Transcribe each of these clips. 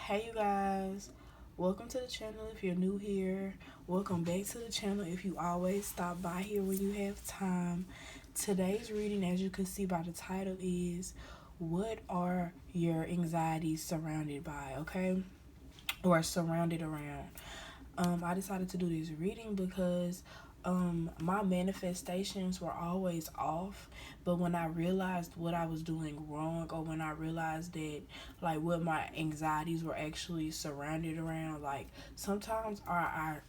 Hey you guys, welcome to the channel if you're new here. Welcome back to the channel if you always stop by here when you have time. Today's reading, as you can see by the title, is what are your anxieties surrounded by, okay? Or surrounded around. I decided to do this reading because my manifestations were always off, but when I realized what I was doing wrong, or when I realized that like what my anxieties were actually surrounded around, like sometimes our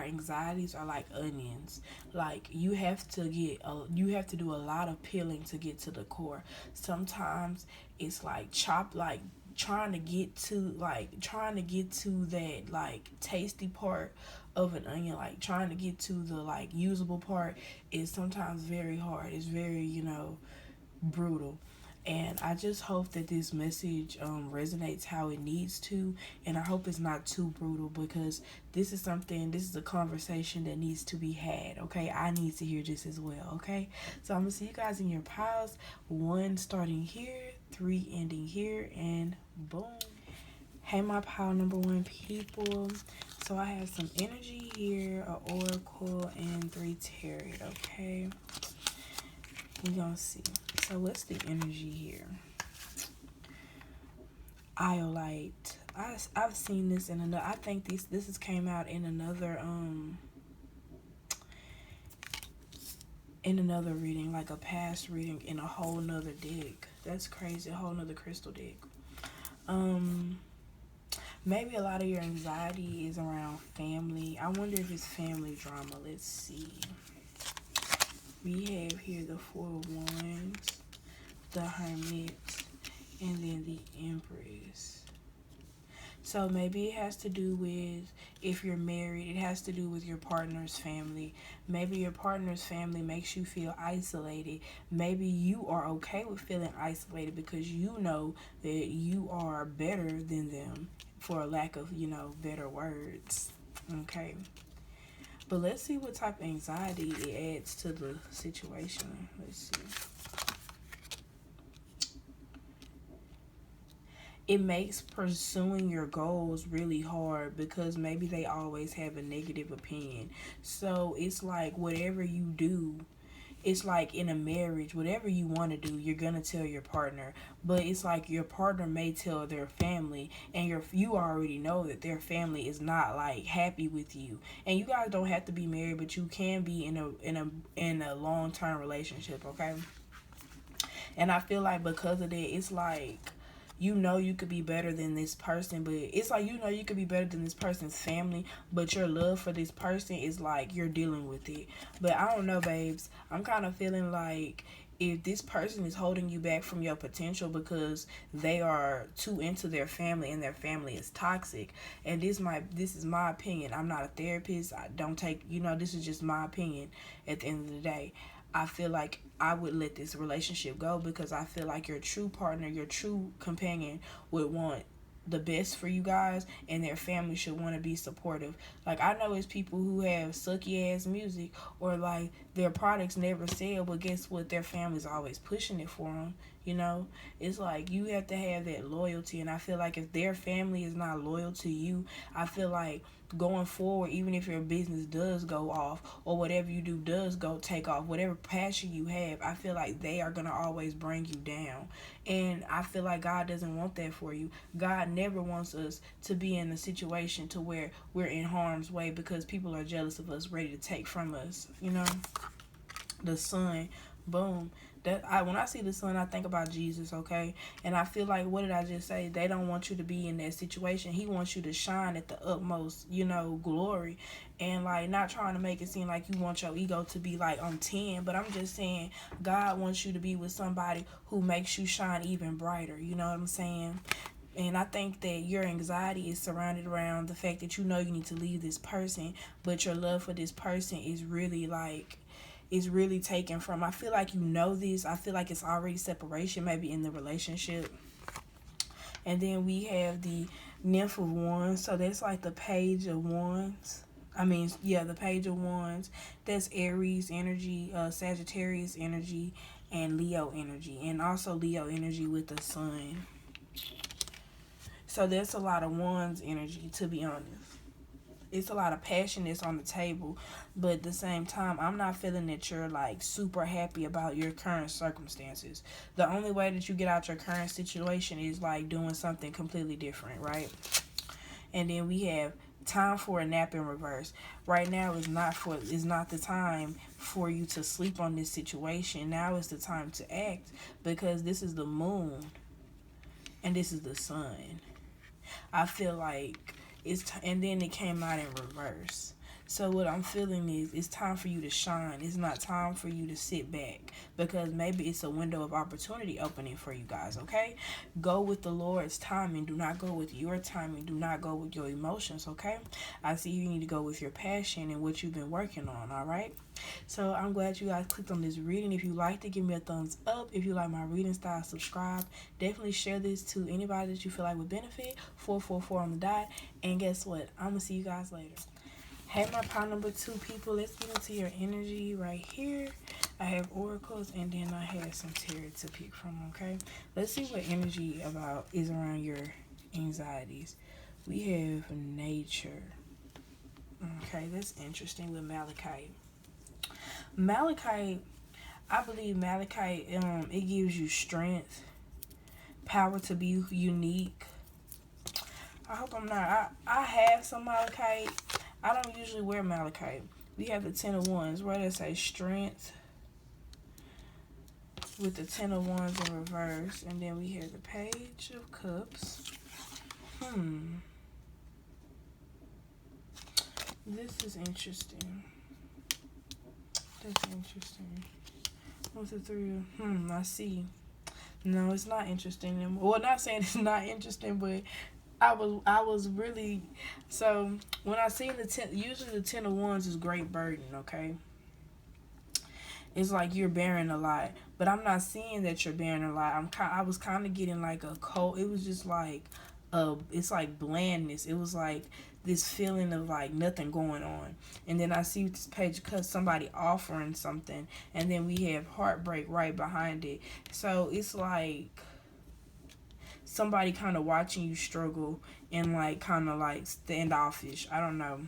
anxieties are like onions. Like you have to do a lot of peeling to get to the core. Sometimes it's like trying to get to that like tasty part of an onion, like trying to get to the like usable part is sometimes very hard. It's very, brutal. And I just hope that this message resonates how it needs to, and I hope it's not too brutal because this is a conversation that needs to be had. Okay, I need to hear this as well. Okay, so I'm gonna see you guys in your piles. One starting here, three ending here, and boom. Hey, my pile number one people. So I have some energy here, a oracle, and three tarot. Okay, we gonna see. So what's the energy here? Iolite. I've seen this in another. I think this has came out in another reading, like a past reading in a whole nother deck. That's crazy. A whole nother crystal deck. Um, Maybe a lot of your anxiety is around family. I wonder if it's family drama. Let's see. We have here the Four of Wands, the Hermit, and then the Empress. So maybe it has to do with, if you're married, it has to do with your partner's family. Maybe your partner's family makes you feel isolated. Maybe you are okay with feeling isolated because you know that you are better than them, for a lack of, better words. Okay. But let's see what type of anxiety it adds to the situation. Let's see. It makes pursuing your goals really hard because maybe they always have a negative opinion. So it's like whatever you do, it's like in a marriage, whatever you want to do, you're gonna tell your partner. But it's like your partner may tell their family, and you already know that their family is not like happy with you. And you guys don't have to be married, but you can be in a long term relationship, okay? And I feel like because of that, it's like you could be better than this person, but it's like you could be better than this person's family, but your love for this person is like you're dealing with it. But I don't know, babes. I'm kind of feeling like if this person is holding you back from your potential because they are too into their family and their family is toxic, and this is my opinion. I'm not a therapist. I don't take, this is just my opinion at the end of the day. I feel like I would let this relationship go because I feel like your true partner, your true companion would want the best for you guys, and their family should want to be supportive. Like, I know it's people who have sucky ass music, or like their products never sell, but guess what? Their family's always pushing it for them. It's like you have to have that loyalty, and I feel like if their family is not loyal to you, I feel like going forward, even if your business does go off, or whatever you do does go take off, whatever passion you have, I feel like they are going to always bring you down. And I feel like God doesn't want that for you. God never wants us to be in a situation to where we're in harm's way because people are jealous of us, ready to take from us. The sun, boom. When I see the sun, I think about Jesus, okay? And I feel like, what did I just say? They don't want you to be in that situation. He wants you to shine at the utmost, glory. And like, not trying to make it seem like you want your ego to be like on 10, but I'm just saying God wants you to be with somebody who makes you shine even brighter. You know what I'm saying? And I think that your anxiety is surrounded around the fact that you need to leave this person, but your love for this person is really taken from. I feel like this. I feel like it's already separation, maybe in the relationship. And then we have the Nymph of Wands. So that's like the Page of Wands. I mean, yeah, the Page of Wands. That's Aries energy, Sagittarius energy, and Leo energy. And also Leo energy with the sun. So there's a lot of Wands energy, to be honest. It's a lot of passion that's on the table, but at the same time, I'm not feeling that you're like super happy about your current circumstances. The only way that you get out your current situation is like doing something completely different, right? And then we have time for a nap in reverse. Right now is not the time for you to sleep on this situation. Now is the time to act, because this is the moon and this is the sun. I feel like and then it came out in reverse. So what I'm feeling is it's time for you to shine. It's not time for you to sit back, because maybe it's a window of opportunity opening for you guys, okay? Go with the Lord's timing. Do not go with your timing. Do not go with your emotions, okay? I see you need to go with your passion and what you've been working on, all right? So I'm glad you guys clicked on this reading. If you liked it, give me a thumbs up. If you like my reading style, subscribe. Definitely share this to anybody that you feel like would benefit. 444 on the dot. And guess what? I'm going to see you guys later. Hey, my pile number 2 people, let's get into your energy right here. I have oracles, and then I have some tarot to pick from, okay? Let's see what energy is around your anxieties. We have nature. Okay, that's interesting with Malachite. Malachite, I believe Malachite, it gives you strength, power to be unique. I hope I'm not. I have some Malachite. I don't usually wear Malachite. We have the 10 of Wands. Where does it say strength? With the 10 of Wands in reverse. And then we have the Page of Cups. This is interesting. That's interesting. What's the 3 of... I see. No, it's not interesting. Well, not saying it's not interesting, but... I was really, so when I see usually the 10 of Wands is great burden, okay? It's like you're bearing a lot, but I'm not seeing that you're bearing a lot. I was kind of getting like a cold. It was just like, it's like blandness. It was like this feeling of like nothing going on. And then I see this page because somebody offering something, and then we have heartbreak right behind it. So it's like somebody kind of watching you struggle and like kind of like standoffish. I don't know.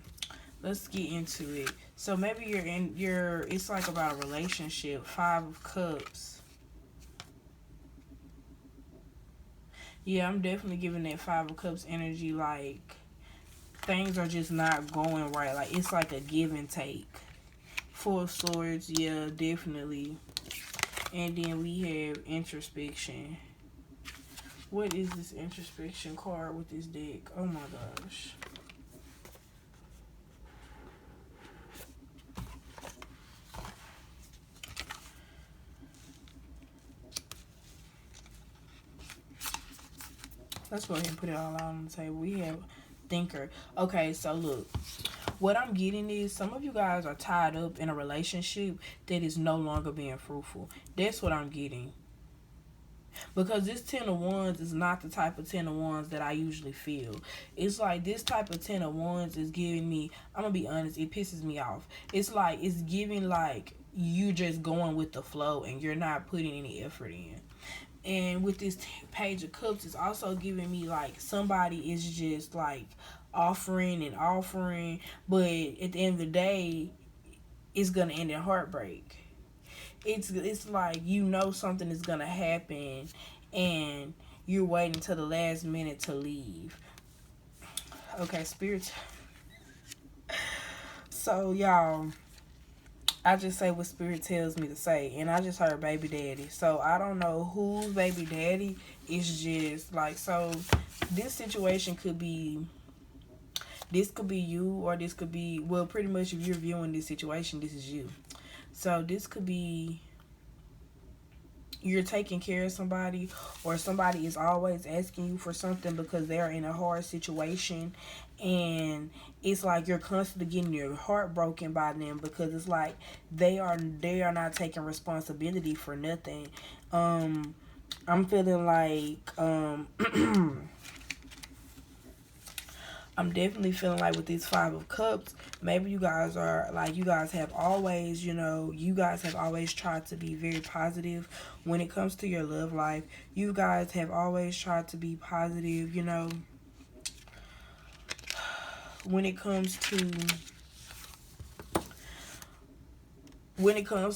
Let's get into it. So maybe it's like about a relationship. 5 of Cups. Yeah, I'm definitely giving that 5 of Cups energy. Like things are just not going right. Like it's like a give and take. 4 of Swords. Yeah, definitely. And then we have introspection. What is this introspection card with this deck? Oh my gosh. Let's go ahead and put it all out on the table. We have thinker. Okay, so look. What I'm getting is some of you guys are tied up in a relationship that is no longer being fruitful. That's what I'm getting. Because this 10 of Wands is not the type of 10 of Wands that I usually feel. It's like this type of 10 of Wands is giving me, I'm going to be honest, it pisses me off. It's like, it's giving like you just going with the flow and you're not putting any effort in. And with this Page of Cups, it's also giving me like somebody is just like offering and offering. But at the end of the day, it's going to end in heartbreak. It's like you know something is gonna happen and you're waiting till the last minute to leave. Okay, Spirit. So y'all, I just say what Spirit tells me to say, and I just heard baby daddy. So I don't know whose baby daddy. It's just like, so this situation could be, this could be you, or this could be, well, pretty much if you're viewing this situation, this is you. So this could be you're taking care of somebody, or somebody is always asking you for something because they're in a hard situation, and it's like you're constantly getting your heart broken by them because it's like they are not taking responsibility for nothing. I'm feeling like I'm definitely feeling like with these 5 of Cups, maybe you guys are like, you guys have always, you guys have always tried to be very positive when it comes to your love life. You guys have always tried to be positive, when it comes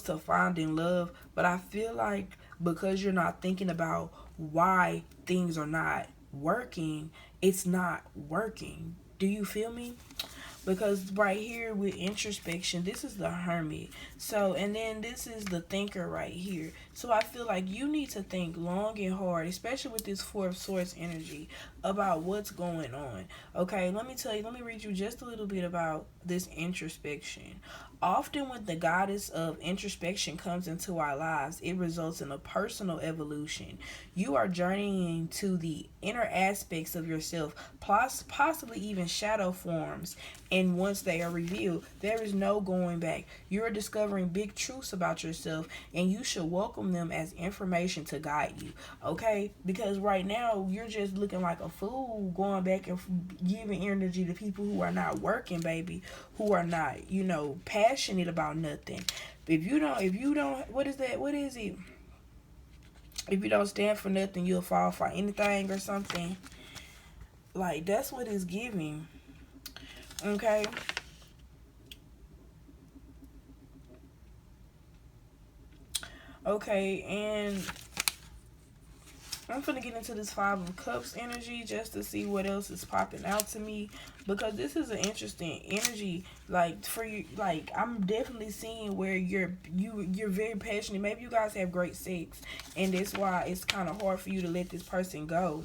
to finding love, but I feel like because you're not thinking about why things are not working, it's not working. Do you feel me? Because right here with introspection, this is the hermit. So, and then this is the thinker right here. So I feel like you need to think long and hard, especially with this fourth source energy, about what's going on. Okay, let me read you just a little bit about this introspection. Often when the goddess of introspection comes into our lives, it results in a personal evolution. You are journeying to the inner aspects of yourself, possibly even shadow forms, and once they are revealed, there is no going back. You are discovering big truths about yourself, and you should welcome them as information to guide you. Okay? Because right now, you're just looking like a fool going back and giving energy to people who are not working, baby, who are not, passionate about nothing. If you don't, what is that? What is it? If you don't stand for nothing, you'll fall for anything or something. Like, that's what it's giving. Okay? Okay, and I'm gonna get into this Five of Cups energy just to see what else is popping out to me, because this is an interesting energy. Like, for you, like, I'm definitely seeing where you're very passionate. Maybe you guys have great sex, and that's why it's kind of hard for you to let this person go.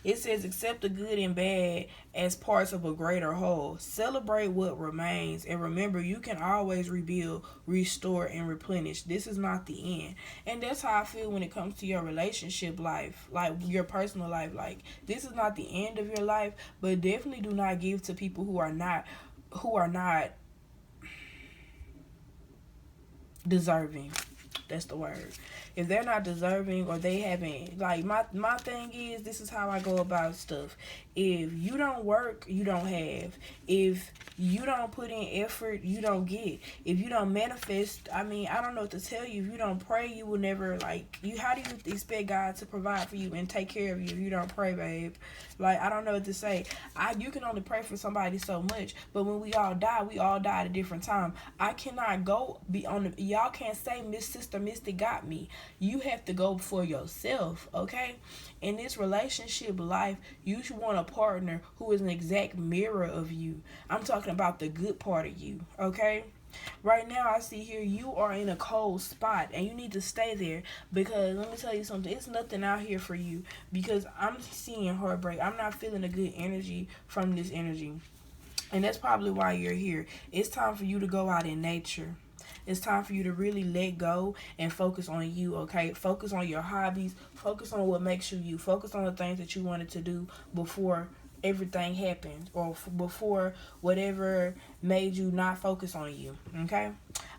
It says accept the good and bad as parts of a greater whole. Celebrate what remains, and remember you can always rebuild, restore, and replenish. This is not the end. And that's how I feel when it comes to your relationship life, like your personal life. Like, this is not the end of your life, but definitely do not give to people who are not deserving. That's the word. If they're not deserving, or they haven't, like, my thing is, this is how I go about stuff. If you don't work, you don't have. If you don't put in effort, you don't get. If you don't manifest, I mean, I don't know what to tell you. If you don't pray, you will never, like, how do you expect God to provide for you and take care of you if you don't pray, babe? Like, I don't know what to say. You can only pray for somebody so much, but when we all die at a different time. I cannot go be on the, y'all can't say Miss Sister Mystik got me. You have to go for yourself, okay? In this relationship life, you should want a partner who is an exact mirror of you. I'm talking about the good part of you, okay? Right now, I see here you are in a cold spot, and you need to stay there, because let me tell you something. It's nothing out here for you, because I'm seeing heartbreak. I'm not feeling a good energy from this energy, and that's probably why you're here. It's time for you to go out in nature. It's time for you to really let go and focus on you, okay? Focus on your hobbies. Focus on what makes you you. Focus on the things that you wanted to do before everything happened, or before whatever made you not focus on you, okay?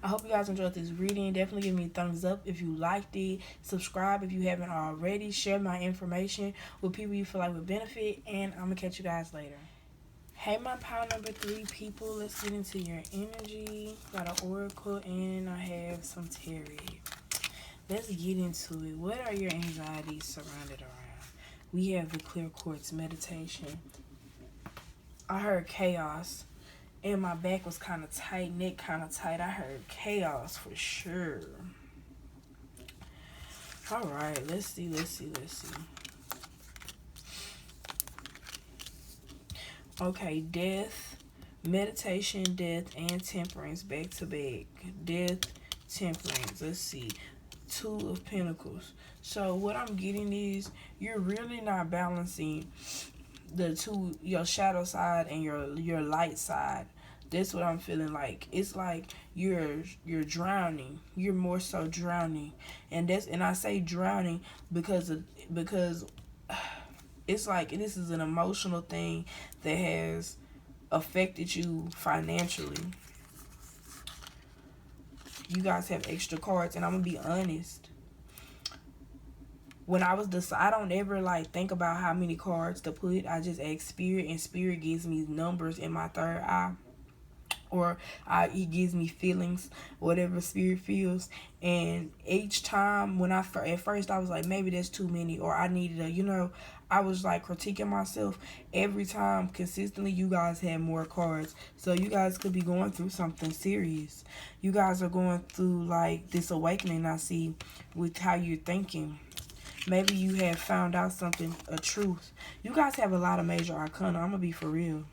I hope you guys enjoyed this reading. Definitely give me a thumbs up if you liked it. Subscribe if you haven't already. Share my information with people you feel like would benefit, and I'm going to catch you guys later. Hey, my pile number 3 people, let's get into your energy. Got an oracle, and I have some tarot. Let's get into it. What are your anxieties surrounded around? We have the clear quartz meditation. I heard chaos, and my back was kind of tight, neck kind of tight. I heard chaos for sure. All right, let's see. Okay, death, meditation, death, and temperance back to back. Death, temperance. Let's see. 2 of Pentacles. So what I'm getting is you're really not balancing the two, your shadow side and your light side. That's what I'm feeling like. It's like you're drowning. You're more so drowning, and I say drowning because it's like this is an emotional thing that has affected you financially. You guys have extra cards, and I'm gonna be honest. When I don't ever like think about how many cards to put. I just ask Spirit, and Spirit gives me numbers in my third eye, or it gives me feelings, whatever Spirit feels. And each time when at first I was like, maybe that's too many, or I needed I was like critiquing myself every time. Consistently, you guys had more cards. So you guys could be going through something serious. You guys are going through like this awakening, I see, with how you're thinking. Maybe you have found out something, a truth. You guys have a lot of major arcana. I'm going to be for real.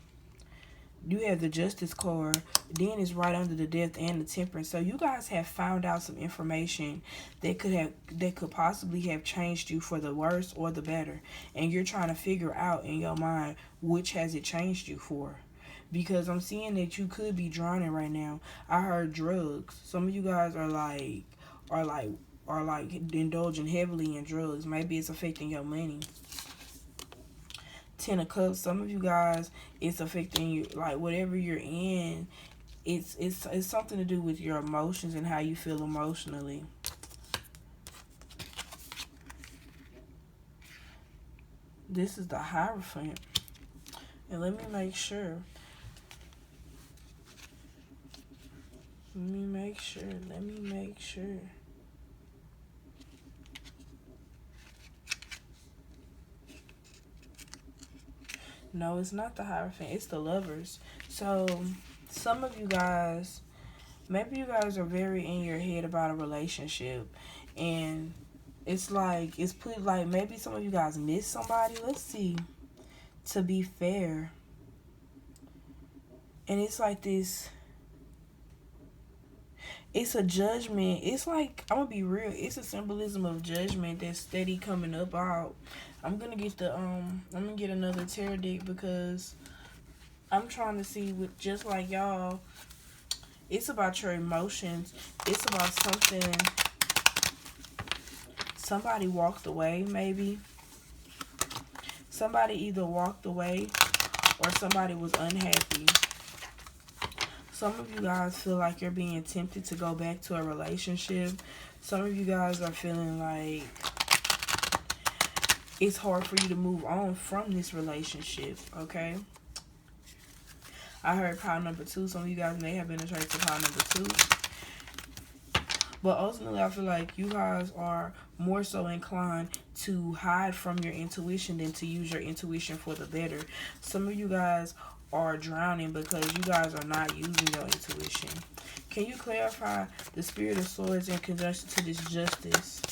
You have the Justice card. Then it's right under the Death and the Temperance. So you guys have found out some information that could possibly have changed you for the worse or the better. And you're trying to figure out in your mind which has it changed you for. Because I'm seeing that you could be drowning right now. I heard drugs. Some of you guys are like indulging heavily in drugs. Maybe it's affecting your money. Ten of Cups. Some of you guys, it's affecting you. Like whatever you're in, it's something to do with your emotions and how you feel emotionally. This is the Hierophant, and let me make sure. Let me make sure. No, it's not the Hierophant. It's the Lovers. So, some of you guys, maybe you guys are very in your head about a relationship. And it's like, it's put like, maybe some of you guys miss somebody. Let's see. To be fair. And it's like this. It's a judgment. It's like, I'm gonna be real. It's a symbolism of judgment that's steady coming up out. I'm gonna get another tarot deck because I'm trying to see with just like y'all. It's about your emotions. It's about something. Somebody walked away, maybe. Somebody either walked away or somebody was unhappy. Some of you guys feel like you're being tempted to go back to a relationship. Some of you guys are feeling like it's hard for you to move on from this relationship, okay? I heard pile number 2. Some of you guys may have been attracted to pile number 2. But ultimately, I feel like you guys are more so inclined to hide from your intuition than to use your intuition for the better. Some of you guys are drowning because you guys are not using your intuition. Can you clarify the Spirit of Swords in conjunction to this Justice?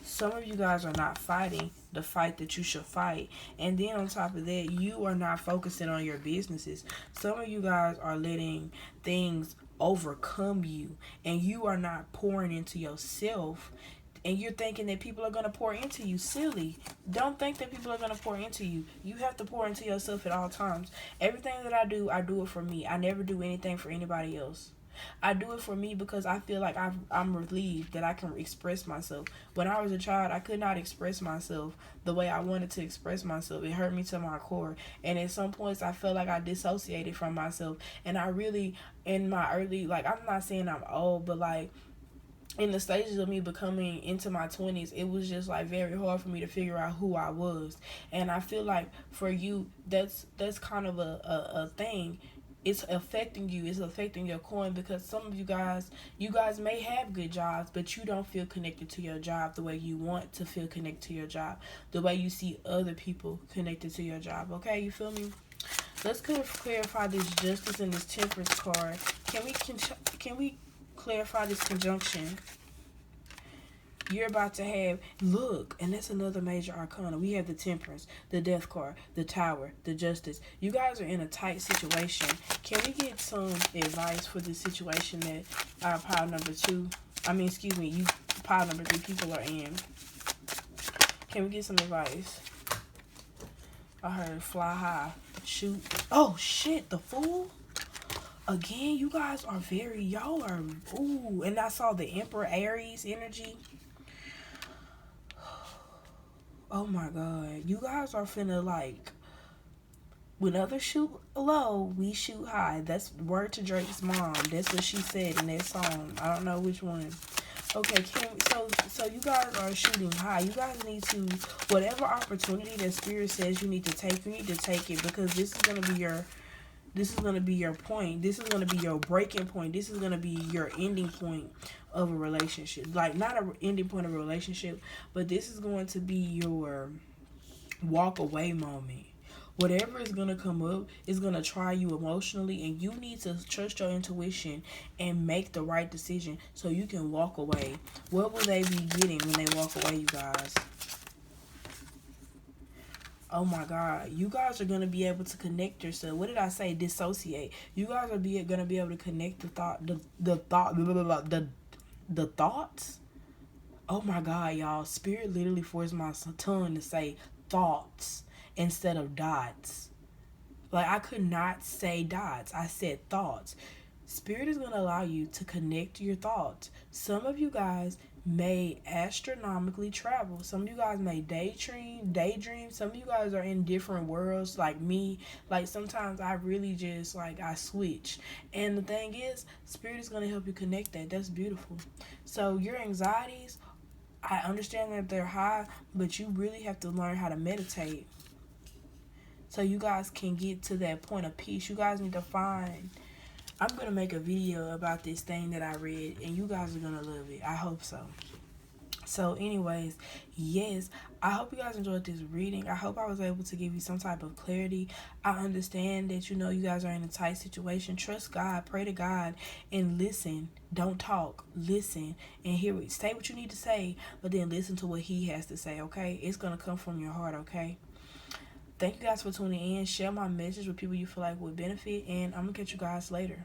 Some of you guys are not fighting the fight that you should fight. And then on top of that, you are not focusing on your businesses. Some of you guys are letting things overcome you. And you are not pouring into yourself. And you're thinking that people are going to pour into you. Silly. Don't think that people are going to pour into you. You have to pour into yourself at all times. Everything that I do it for me. I never do anything for anybody else. I do it for me because I feel like I'm relieved that I can express myself. When I was a child, I could not express myself the way I wanted to express myself. It hurt me to my core. And at some points, I felt like I dissociated from myself. And I really, in my early, like, I'm not saying I'm old, but like, in the stages of me becoming into my 20s, it was just like very hard for me to figure out who I was. And I feel like for you, that's kind of a thing. It's affecting you. It's affecting your coin because some of you guys may have good jobs, but you don't feel connected to your job the way you want to feel connected to your job, the way you see other people connected to your job. Okay, you feel me? Let's clarify this Justice and this Temperance card. Can we clarify this conjunction? You're about to have, look, and that's another major arcana. We have the Temperance, the Death card, the Tower, the Justice. You guys are in a tight situation. Can we get some advice for the situation that our pile number 2, you pile number 3 people are in? Can we get some advice? I heard fly high, shoot. Oh, shit, the Fool? Again, you guys are y'all are, ooh, and I saw the Emperor Aries energy. Oh my God. You guys are finna like, when others shoot low, we shoot high. That's word to Drake's mom. That's what she said in that song. I don't know which one. Okay, so you guys are shooting high. You guys need to, whatever opportunity that Spirit says you need to take it because this is gonna be This is going to be your point. This is going to be your breaking point. This is going to be your ending point of a relationship. Like, not a ending point of a relationship, but this is going to be your walk away moment. Whatever is going to come up is going to try you emotionally, and you need to trust your intuition and make the right decision so you can walk away. What will they be getting when they walk away, you guys? Oh my God, you guys are gonna be able to connect yourself. What did I say? Dissociate. You guys are gonna be able to connect the thoughts. Oh my God, y'all! Spirit literally forced my tongue to say thoughts instead of dots. Like, I could not say dots. I said thoughts. Spirit is going to allow you to connect your thoughts. Some of you guys may astronomically travel. Some of you guys may daydream. Some of you guys are in different worlds like me. Like, sometimes I really just, like, I switch. And the thing is, Spirit is going to help you connect that. That's beautiful. So your anxieties, I understand that they're high, but you really have to learn how to meditate so you guys can get to that point of peace. You guys need to find. I'm going to make a video about this thing that I read, and you guys are going to love it. I hope so. So, anyways, yes, I hope you guys enjoyed this reading. I hope I was able to give you some type of clarity. I understand that, you guys are in a tight situation. Trust God, pray to God, and listen. Don't talk. Listen and hear it. Say what you need to say, but then listen to what He has to say, okay? It's going to come from your heart, okay? Thank you guys for tuning in. Share my message with people you feel like would benefit, and I'm going to catch you guys later.